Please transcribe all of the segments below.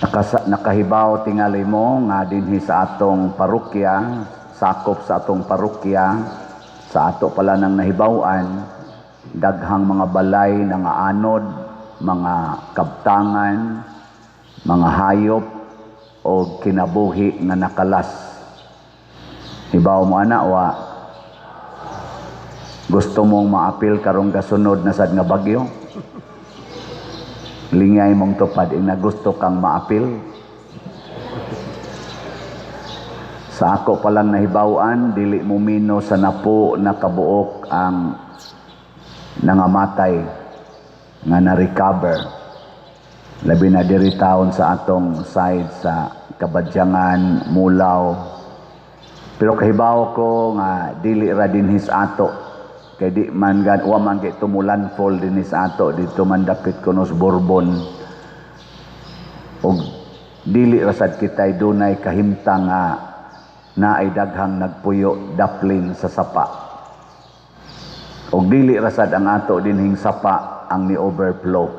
Nakahibaw tingali mo nga dinhi sa atong parokya, sakop sa atong parokya, sa ato pala nang nahibawan, daghang mga balay nga anod, mga kabtangan, mga hayop o kinabuhi nga nakalas. Hibaw mo ana wa gusto mong maapil karong kasunod na sad nga bagyo? Lingay mong tupad ina gusto kang maapil. Sa ako palang nahibawan, dili mo mino sa napo na kabuok ang nangamatay nga na-recover. Labi na diri taon sa atong side sa Kabadyangan, Mulaw. Pero kahibaw ko nga dili ra dinhi sa ato. Kay di man gan wa man kay tumulan fall dinhi sa ato dito man dapit kuno sa Bourbon. Og dili ra sad kitay dunay kahimtang nga naay daghang nagpuyo daplin sa sapa. Og dili ra sad ang ato dinhing sapa ang ni overflow.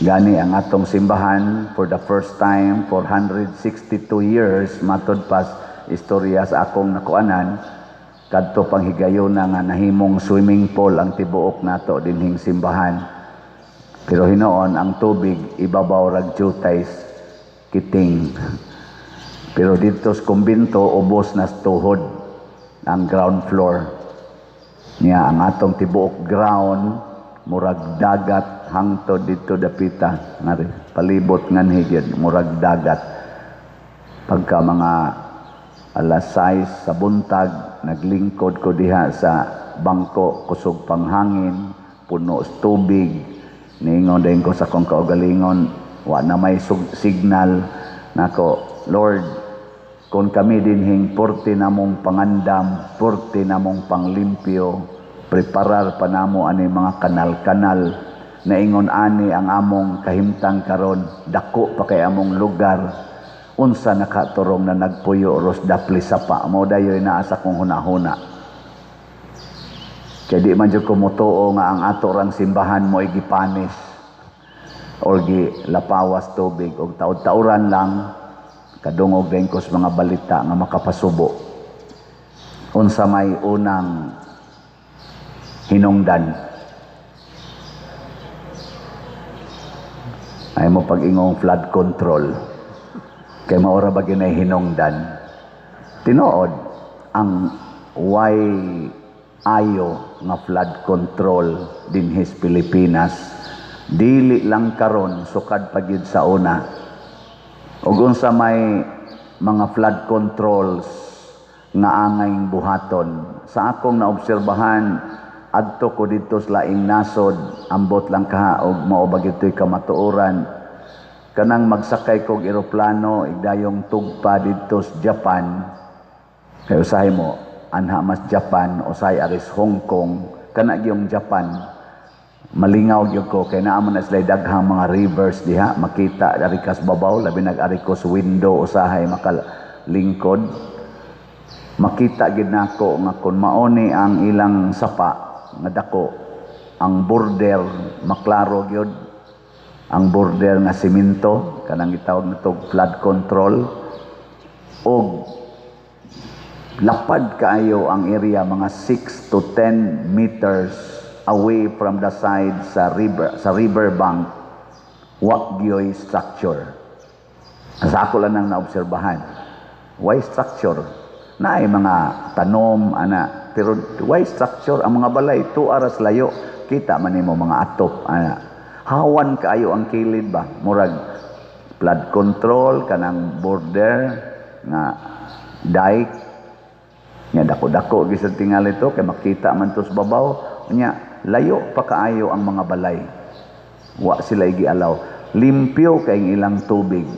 Gani ang atong simbahan for the first time 462 years matud pas istorya sa akong nakuanan kadto panghigayon na nga nahimong swimming pool ang tibuok nato dinhing simbahan. Pero hinoon ang tubig ibabaw rag jutay kiting. Pero dito sa kumbinto ubos na tuhod ang ground floor. Niya ang atong tibuok ground murag dagat hangtod dito dapita ngari palibot nganhi gyud murag dagat. Pagka mga alas 6 sa buntag naglingkod ko diha sa bangko kusog panghangin puno sa tubig niingon din ko sa kong kaugalingon wa na may signal nako Lord kung kami dinhing porte namong pangandam porte namong panglimpyo preparar pa namo ani mga kanal-kanal na ingon ani ang among kahimtang karon dako pa kay among lugar unsa nakaturong na nagpuyo ros dapli sapa mao dayoy naa sa kong hunahuna. Kaya di man jud ko motuo nga ang ato rang simbahan mo gipanis or gilapawas tubig og taud-tauran lang kadungog din ko sa mga balita nga makapasubo unsa may unang hinungdan ay mo pag-ingong flood control. Kay maura ba ginay hinungdan tinuod ang way ayo nga flood control dinhi sa Pilipinas dili lang karon sukad pa gyud sa una ug unsa may mga flood controls nga angay buhaton sa akong naobserbahan adto ko dito sa laing nasod ambot lang kaha og mao ba gyud kamatuoran kanang magsakay kog eroplano igdayong tugpa dito sa Japan kay usahay mo anha mas Japan usahay aris Hong Kong kana gyung Japan malingaw gyud ko kay naa man sila daghang mga rivers diha makita dari kas babaw labi nag-ari ko sa window usahay makalingkod makita gid nako nga kun mauni ang ilang sapa nga dako ang border maklaro gyud ang border nga simento kanang gitawag natog flood control og lapad kaayo ang area mga 6 to 10 meters away from the side sa river bank wa gyoy structure sa ako lang nang naobserbahan why structure naay mga tanom ana pero why structure ang mga balay 2 aras layo kita man nimo mga atop ana hawan kaayo ang kilid ba murag flood control kanang border nga dike nya dako-dako gisad tingali to kay makita man to sa babaw nya layo pa kaayo ang mga balay wa sila gialaw limpyo kay ilang tubig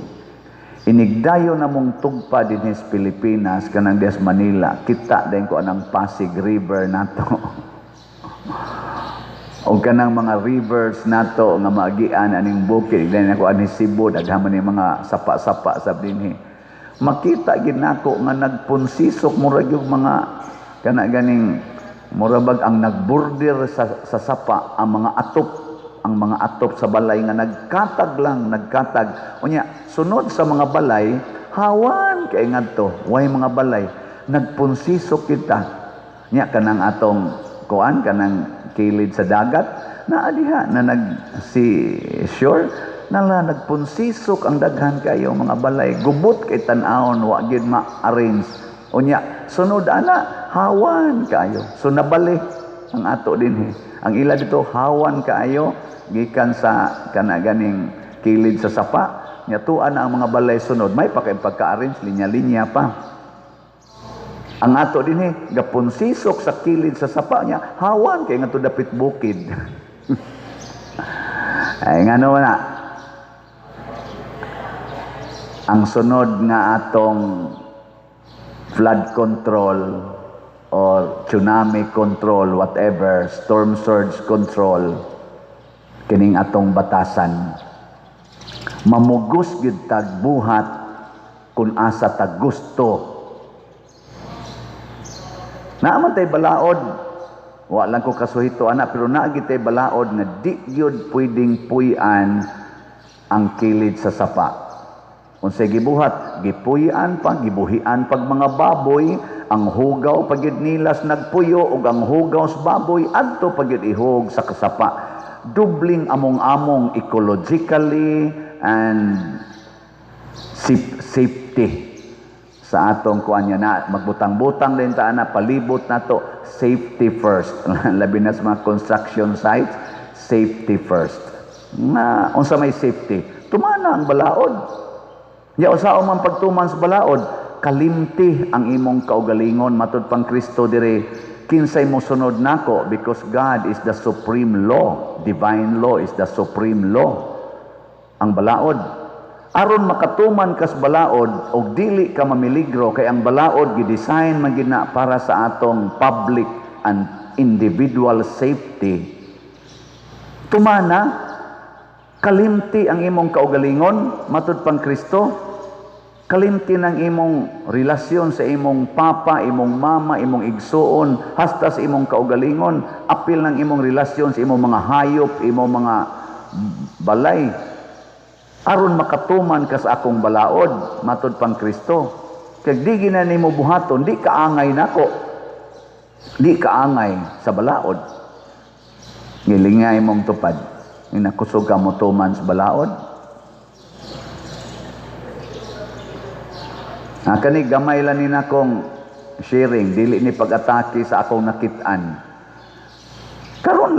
inigdayo na mong tugpa dinhi sa Pilipinas kanang dias Manila kita din ko anang Pasig River nato o kanang mga rivers nato nga maagian aning bukid dahil ako ani Cebu daghan man ni mga sapa-sapa sa dinhi makita gid nako nga nagpunsisok murag yung mga kana ganing murabag ang nagborder sa sapa ang mga atop ang mga atop sa balay nga nagkatag lang, nagkatag. Unya, sunod sa mga balay, hawan kay ngadto, way mga balay, nagpunsiso kita. Nya kanang atong kuan, kanang kilid sa dagat, na adiha na si sure nala nagpunsisok ang daghan kayo mga balay, gubot kay tan-awon wa gid ma-arrange. Unya, sunod ana, hawan kayo. So nabalik ang ato dinhi. Ang ila dito hawan kaayo gikan sa kanaganing kilid sa sapa. Nya tuan na ang mga balay sunod, may pagka-arrange linya-linya pa. Ang ato dinhi gapunsisok sa kilid sa sapa niya, hawan kay ngadto dapit bukid. Ay ngano na. Ang sunod nga atong flood control or tsunami control, whatever, storm surge control, kining atong batasan. Mamugos gid tag buhat kung asa tag gusto. Naaman tay balaod, wa lang ko kasuhito ana, pero naagi tay balaod nga di gyud pwedeng puy-an ang kilid sa sapa. Unsay gibuhat, gipuy-an pa, gibuhian pag mga baboy, ang hugaw pagid nilas nagpuyo ug ang hugaw sa baboy adto pagid ihog sa kasapa. Dubling among-among ecologically and safety sa atong kuan niya na magbutang-butang din ta na palibot nato, safety first. Labi na sa mga construction sites, safety first. Na unsa may safety, tumana ang balaod. Ya usa man pagtuman sa balaod, kalimti ang imong kaugalingon matud pang Kristo dire, kinsay mo sunod nako, because God is the supreme law, divine law is the supreme law. Ang balaod aron makatuman kas balaod og dili ka mamiligro, kay ang balaod gidesign man gid na para sa atong public and individual safety. Tumana kalimti ang imong kaugalingon matud pang Kristo, kalimti ng imong relasyon sa imong papa, imong mama, imong igsuon, hasta sa imong kaugalingon, apil ng imong relasyon sa imong mga hayop, imong mga balay, aron makatuman ka sa akong balaod matud pang Kristo. Kag di gina nimo buhaton, di kaangay nako, di kaangay sa balaod, ngilingay mong tupad, inakusog ka mo tuman sa balaod. Kani gamay lang ni nakong sharing, dili ni pag-atake sa akong nakit-an. Karon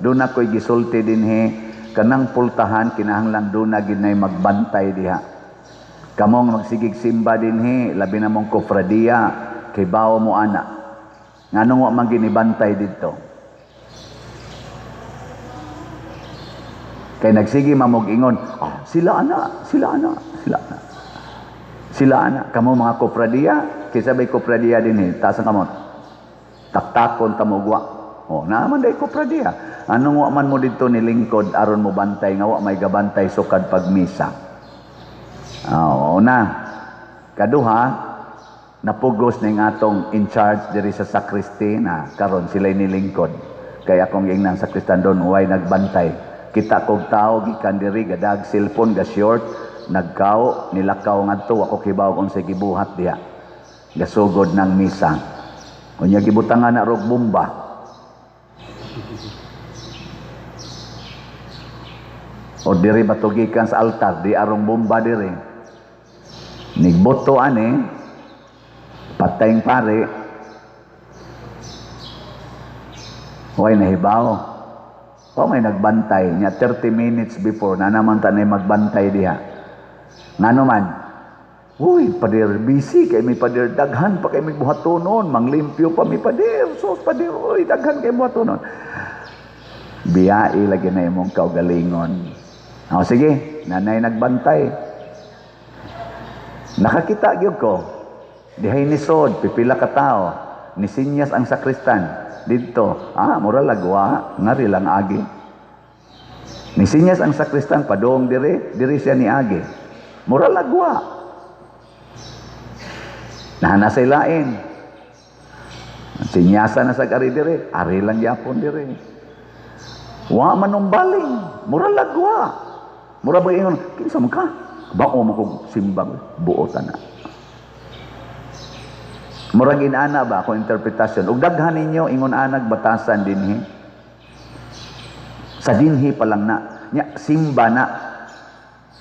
doon ako'y gisulti dinhi, kanang pultahan kinahanglan doon na ginay magbantay diha. Kamong magsigig simba dinhi, labi na mong kofradiya, kay bawo mo ana. Nganong wa man ginibantay didto? Kay nagsigi mamog-ingon, sila ana. Sila ana, kamo mga kofradiya, kaysa bay kofradiya din taas ang kamot. Taktakon tamugwa. Naaman day kofradiya. Anong wa man mo dito nilingkod aron mo bantay nga wa may gabantay sukad pagmisa. Na. Kaduha, napugos ning atong in charge diri sa sacristy na karon sila nilingkod. Kaya akong ingnan sakristan doon way nagbantay. Kita kog tao gikan diri gadag cellphone ga short, nagkaw, nilakaw ngadto, ako kibaw kung sa gibuhat diha. Gasugod ng misa. Kunya gibutangan na rog bomba. O diri batugikan sa altar, di arong bomba diri. Nigboto ani, patayng pare, way nahibaw. May nagbantay niya 30 minutes before na naman tanay magbantay diha. Ngano man, uy, pader, busy kay may pader, daghan pa kay may buhatonon, manglimpyo pa may pader, sos pader, uy, daghan kay buhatonon. Biyai lagi na imong kaugalingon. Sige, nanay nagbantay. Nakakita gyud ko, dihay ni Sod, pipila ka tao, ni Sinyas ang sakristan, dito, mura lagwa, ngari lang agi. Ni Sinyas ang sakristan, padong diri siya ni agi. Mura lagwa. Nahanasay lain. Sinyasa na sa kari dire, ari lang yapon dire. Wa manong baling, mura lagwa. Mura ba ingon, kinsa man ka? Bao mo kog simbang buotan na. Murag inana ba ako interpretasyon. Ug daghan ninyo ingon anag batasan dinhi. Sa dinhi pa lang na, nya simba na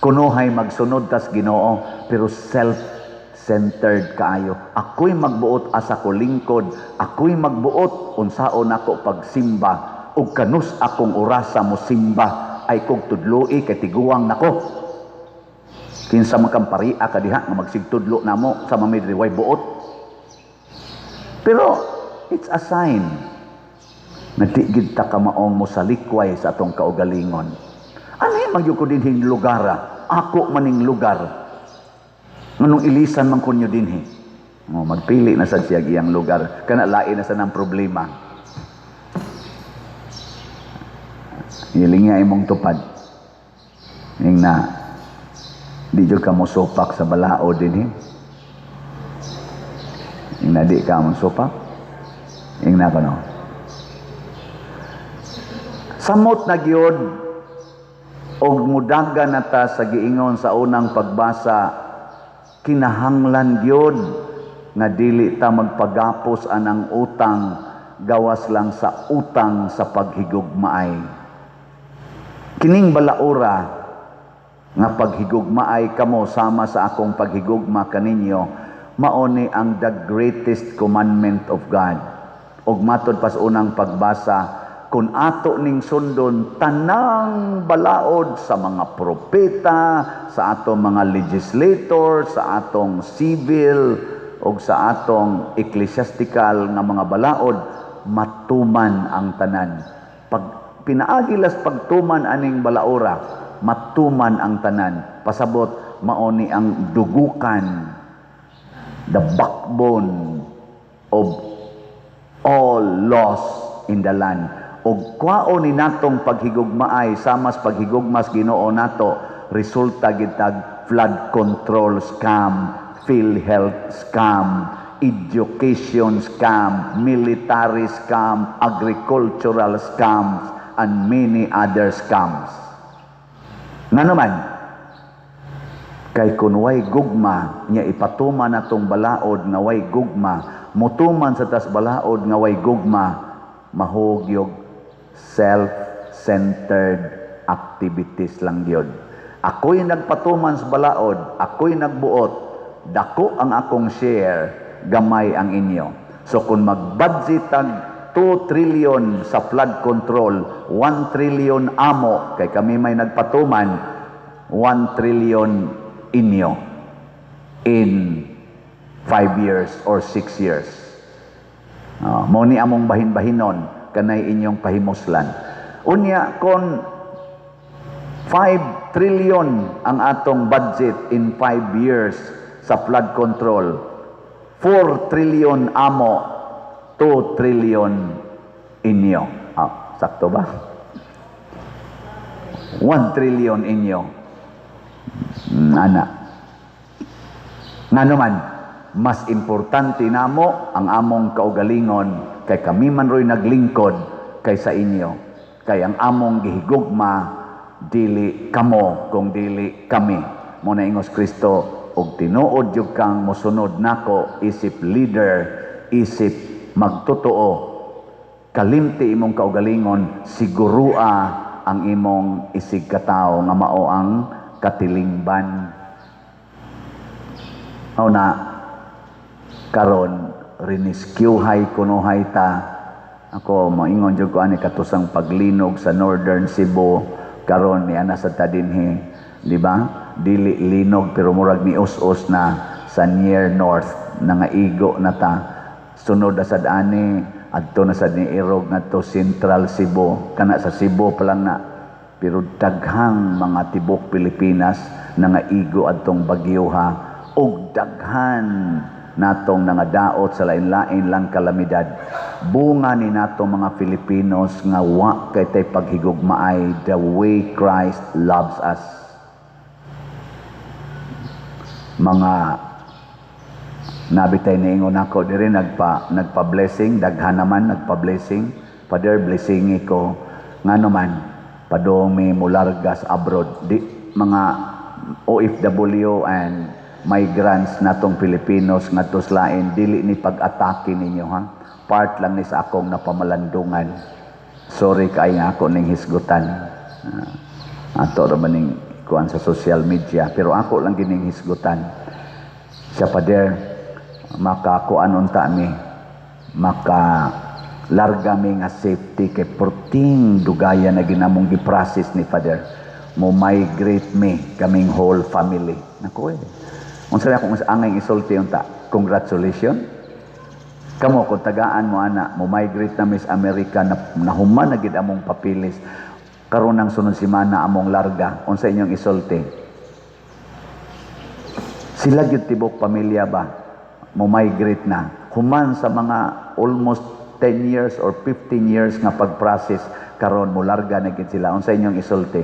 kunuhay magsunod tas Ginoo pero self-centered kaayo. Ako'y magbuot asa ko lingkod, ako'y magbuot unsaon ako pagsimba ug kanus akong orasa mo simba ay kog tudloi kay tiguang nako. Kinsa man kang paria ka diha nga magsigtudlo namo sa mamidri way buot. Pero it's a sign na di gid ta kamaong mo sa likway sa atong kaugalingon. Ano yung magyud ko dinhing lugara? Ako maning lugar. Nganong ilisan man kunyo dinhi? Magpili na sad siya iyang lugar. Kana lain na sa nang problema. Hiling niya imong tupad. Ing na di jud ka mo sopak sa balao dinhi. Ing na di ka mo sopak. Ing na kano. Samot na gyud og mudaga na ta sa giingon sa unang pagbasa, kinahanglan gyud nga dili ta magpagapos anang utang gawas lang sa utang sa paghigugmaay. Kining balaura nga paghigugmaay kamo sama sa akong paghigugma kaninyo, maoni ang the greatest commandment of God. Og matod pas unang pagbasa, kung ato ning sundon tanang balaod sa mga propeta, sa atong mga legislator, sa atong civil o sa atong ecclesiastical nga mga balaod, matuman ang tanan. Pag pinaagilas pagtuman aning balaora, matuman ang tanan. Pasabot maoni ang dugukan, the backbone of all laws in the land. Og kwaon ni natong paghigugmaay samas paghigugmas Ginoo nato, resulta gitag flood control scam, PhilHealth scam, education scam, military scam, agricultural scams, and many other scams. Nga naman, kay kun way gugma, nya ipatuman natong balaod nga way gugma, mutuman sa tas balaod nga way gugma, mahugyog self-centered activities lang yun. Ako'y nagpatuman sa balaod, ako'y nagbuot, dako ang akong share, gamay ang inyo. So kung mag-budget tag 2 trillion sa flood control, 1 trillion amo, kay kami may nagpatuman, 1 trillion inyo in 5 years or 6 years. Mo ni among bahin-bahinon, kanay inyong pahimuslan. Unya, kon 5 trillion ang atong budget in 5 years sa flood control, 4 trillion amo, 2 trillion inyo. Sakto ba? 1 trillion inyo. Ana. Nga naman, mas importante namo ang among kaugalingon kay kami man ro'y naglingkod kaysa inyo. Kay ang among gihigugma, dili kamo kung dili kami. Muna ingos Kristo, og tinuod yung kang musunod nako, isip leader, isip magtotoo. Kalimti imong kaugalingon, sigurua ang imong isig katao nga mao ang katilingban. O na, karon riniskiyuhay kunuhay ta. Ako maingon jud ko ani katusang paglinog sa Northern Cebu karon ni ana sa tadinhi, di ba? Dili linog pero murag ni us-us na sa near north nangaigo na ta. Sunod na sad ani adto na sad ni irog ngadto Central Cebu, kana sa Cebu pa lang na. Pero daghang mga tibok Pilipinas nangaigo adtong bagyo ha, og daghan natong nangadaot sa lain-lain lang kalamidad. Bunga ni natong mga Filipinos nga wa kay tay paghigugmaay the way Christ loves us. Mga nabitay na ingon ako diri nagpa-blessing, daghan naman nagpa-blessing. Father, blessingi ko nga naman padong may mulargas abroad di mga OFW and migrants natong Pilipinos ngadto sa lain dili ni pag-atake ninyo ha, part lang ni sa akong napamalandungan. Sorry kay nga ako ning hisgutan ato ra maning kuan sa social media, pero ako lang gining hisgutan siya pader makakuan unta mi maka larga mi nga safety kay porting dugaya na ginamong giprocess ni Father mo migrate mi kaming whole family nako unsa na akong angay isulti unta, congratulations kamo kung tagaan mo ana mo migrate na Miss America na human na gid among papilis karon ng sunod semana among larga unsa inyong isulti sila gyud tibok pamilya ba mo migrate na human sa mga almost 10 years or 15 years nga pag-process karon mo larga na gid sila unsa inyong isulti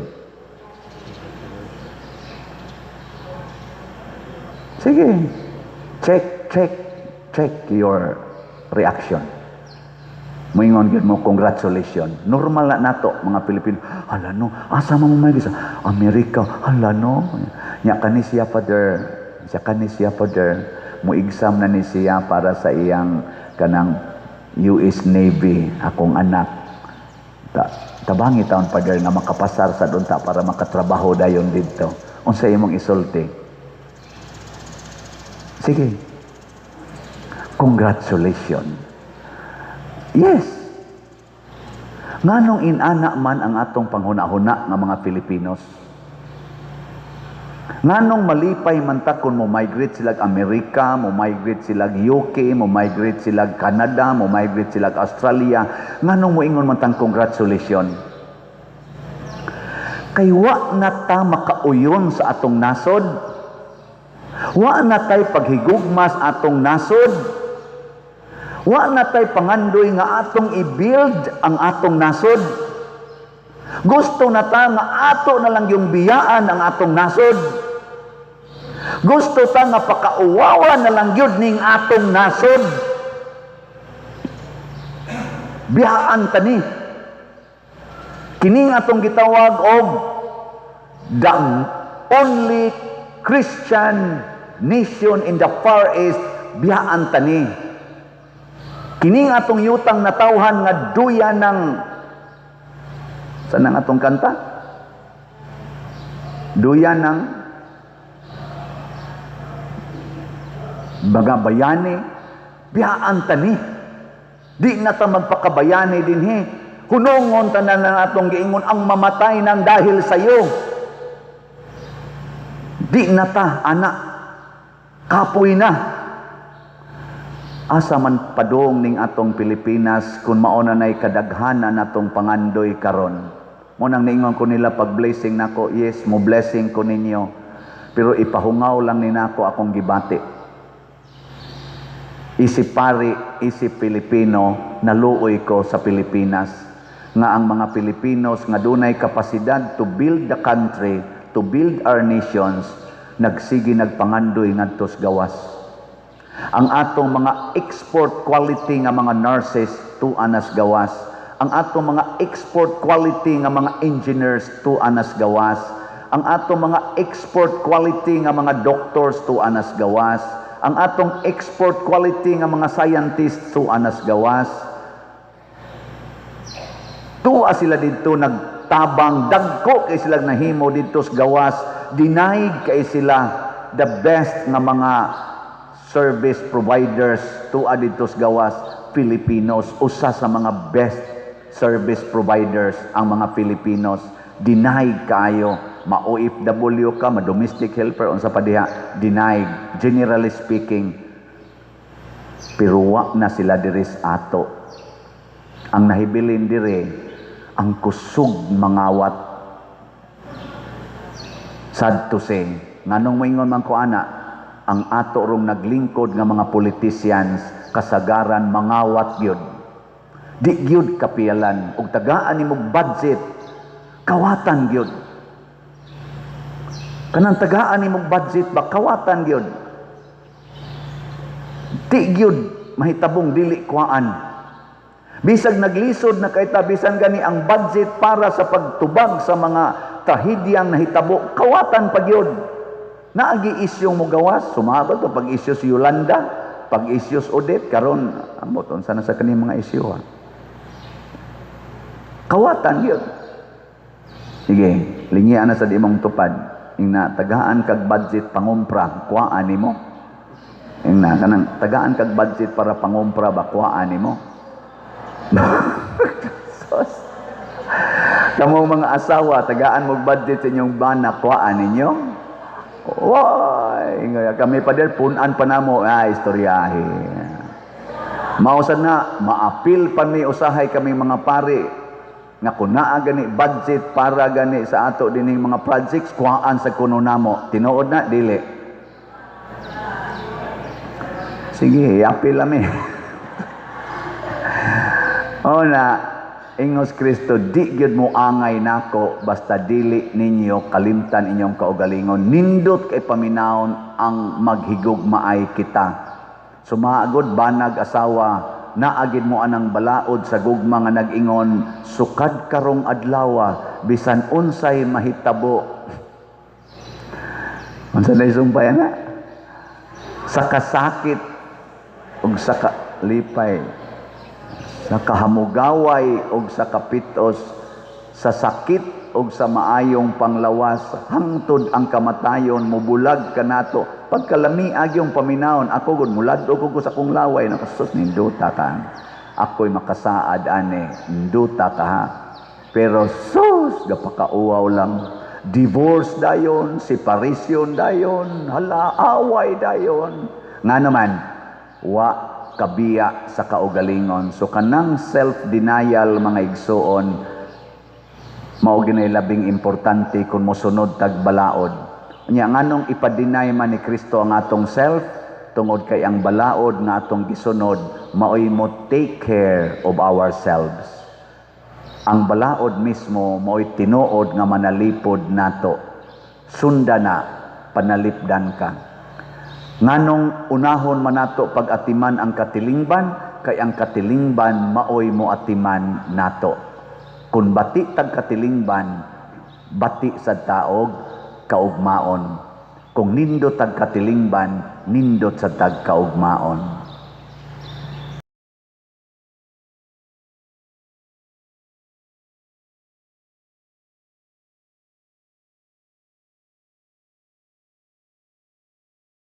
sige check your reaction moingon gyud mo congratulations normal na nato mga Pilipino hala no asa mo may sa Amerika hala no nya kani siya father mo exam na ni siya para sa iyang kanang US Navy akong anak tabangi taon father nga makapasar sa dunta para makatrabaho dayon didto unsa imong isulti sige congratulations yes nganong inana man ang atong panghuna-huna nga mga Filipinos nganong malipay man ta kun mo migrate sila Amerika, mo migrate sila UK, mo migrate sila Canada, mo migrate sila Australia, nganong mo ingon man tang congratulations kay wa na ta makauyon sa atong nasod, wa na tay paghigugma sa atong nasod, wa na tay pangandoy nga atong i-build ang atong nasod. Gusto na ta nga ato na lang yung biyaan ang atong nasod. Gusto ta nga pakauwawa na lang yun ning atong nasod. Biyaan tani. Kining atong gitawag og the only Christian nation in the Far East, biyaan tani. Kining atong yutang natawhan nga duya ng saan ang atong kanta? Duya ng mga bayani, biyaan tani. Di na ta magpakabayani din he. Hunongon tanan na atong giingon ang mamatay nang dahil sa iyo. Di na ta, anak, kapoy na. Asa man padong ning atong Pilipinas kung mauna na'y kadaghanan natong pangandoy karon. Munang niingon ko nila pag blessing nako, yes, mo blessing ko ninyo. Pero ipahungaw lang ni nako akong gibati. Isip pari, isip Pilipino, naluoy ko sa Pilipinas. Nga ang mga Pilipinos nga dunay kapasidad to build the country, to build our nations, nagsigi nagpangandoy ngadtos gawas. Ang atong mga export quality nga mga nurses to anas gawas. Ang atong mga export quality nga mga engineers to anas gawas. Ang atong mga export quality nga mga doctors to anas gawas. Ang atong export quality nga mga scientists to anas gawas. Tuwa sila dito nagtabang, dagko kay sila nahimo dito sa gawas, denied kay sila the best nga mga service providers tuwa dito sa gawas, Filipinos. Usa sa mga best service providers ang mga Filipinos. Denied kayo, ma-OFW ka, ma-domestic helper, unsa pa diha, denied, generally speaking. Pero wa na sila diri sa ato. Ang nahibilin diri ang kusog mangawat. Sad to say, nganong moingon man ko ana, ang ato rong naglingkod nga mga politicians kasagaran mangawat gyud. Di gyud kapiyalan ug tagaan nimo budget kawatan gyud. Kanang tagaan nimo budget ba kawatan gyud. Di gyud mahitabong dili kuan. Bisag naglisod na kay bisan gani ang budget para sa pagtubag sa mga trahedyang nahitabo, kawatan pagyod. Naagi isyong mo gawas, sumabot o pag-isyo si Yolanda, pag-isyo si Odette, karon ambot unsa na sa kani mga isyo ha. Kawatan yun. Sige, lingian na sa di mong tupad. Ing tagaan kag budget pangumpra, kuhaan nimo. Ing kanang tagaan kag budget para pangumpra ba kuhaan nimo. Kamu mga asawa, tagaan mo budget sa inyong bana, kuhaan ninyo. Why? Kami pa din, punan pa na mo, istoryahe. Mausad na, maapil pa ni usahay kami mga pari, nga kunaa gani budget para gani sa ato dining mga projects, kuhaan sa kuno namo. Tinuod na, dili. Sige, apil lami. O na, ingos Kristo, di gyud mo angay nako basta dili ninyo kalimtan inyong kaugalingon. Nindot kay paminawon ang maghigugmaay kita. Sumaagod banag asawa, naagid mo anang balaod sa gugma nga nag-ingon, sukad karong adlawa, bisan unsay mahitabo. Unsa na isumpay na? Sa kasakit ug sa kalipay, sa kahamugaway ug sa kapitos, sa sakit ug sa maayong panglawas, hangtod ang kamatayon, mubulag ka nato. Pagkalamiag yung paminawon, ako gud mulad-o ko sa kong laway, nakasus ninduta ka. Ako'y makasaad ane, ninduta ka ha. Pero sus, gapakauaw lang. Divorce dayon, separation dayon, hala, away dayon. Nga naman, wa kabiya sa kaugalingon. So kanang self-denial mga igsoon, mao ginay labing importante kung mosunod tag balaod. Nya nganong ipadinay man ni Kristo ang atong self tungod kay ang balaod nga atong gisunod maoy mo take care of ourselves. Ang balaod mismo maoy tinuod nga manalipod nato. Sunda na, panalipdan ka. Nganong unahon man nato pag-atiman ang katilingban, kay ang katilingban maoy mo atiman nato. Kung bati tag katilingban, bati sa taog, kaugmaon. Kung nindot tag katilingban, nindot sa tag kaugmaon.